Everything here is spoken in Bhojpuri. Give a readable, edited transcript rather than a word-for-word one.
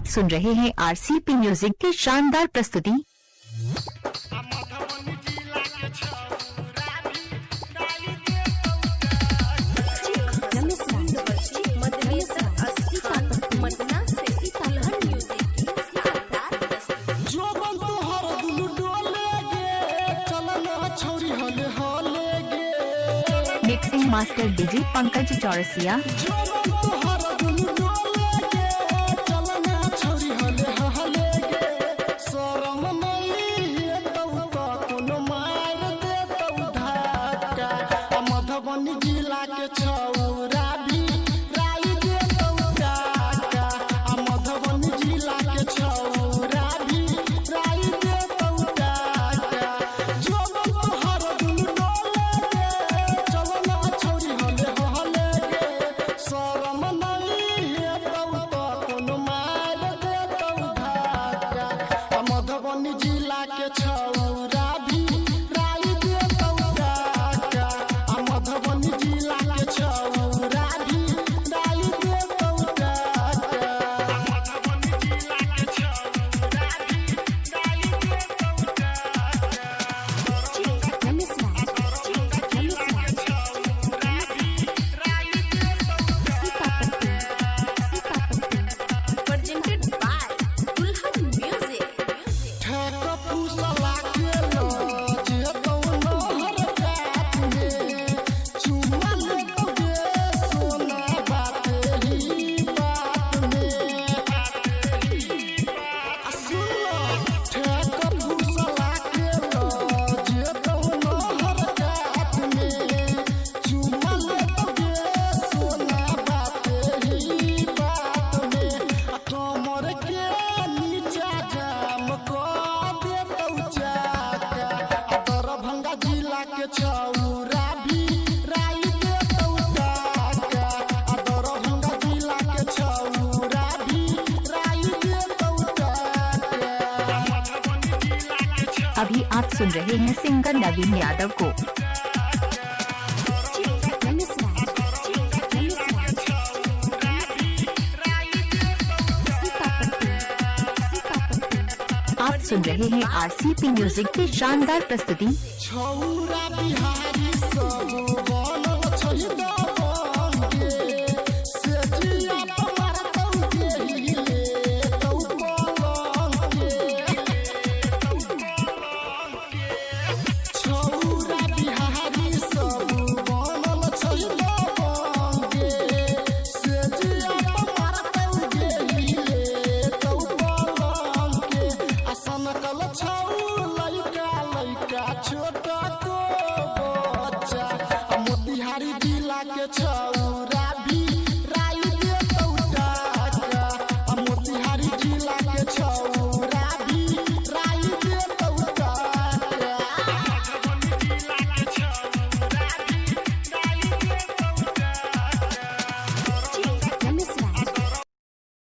आप सुन रहे हैं आरसीपी म्यूजिक की शानदार प्रस्तुति। Mixing master DJ Pankaj Chaurasia. Madhubani जिला के छौरा भी राई दे काका, मधुबनी जिला के छौरा भी राई दे काका। जो हर दिन डोले गे चलना छौरी हले हले गे, शरम नहीं है तो कोनो मार दे धाका। मधुबनी जिला के छौरा भी राई दे काका, मधुबनी जिला के छौरा भी राई दे काका। मधुबनी जिला के छौरा भी राई दे Presented by Dulhan Music. ठेका फूसला के जे कौनो हर जात में चुमा लेके सोना बाते ही बात में। सुनो ठेका फूसला के जे कौनो हर जात में चुमा लेके सोना बाते ही बात में। कमर के नीचा जाम को दे चाका, दरभंगा जिला के छौरा भी राई दे काका, दरभंगा जिला के छौरा भी राई दे काका। अभी आप सुन रहे हैं सिंगर नवीन यादव को। आप सुन रहे हैं आरसीपी म्यूजिक की शानदार प्रस्तुति। छौरा बिहार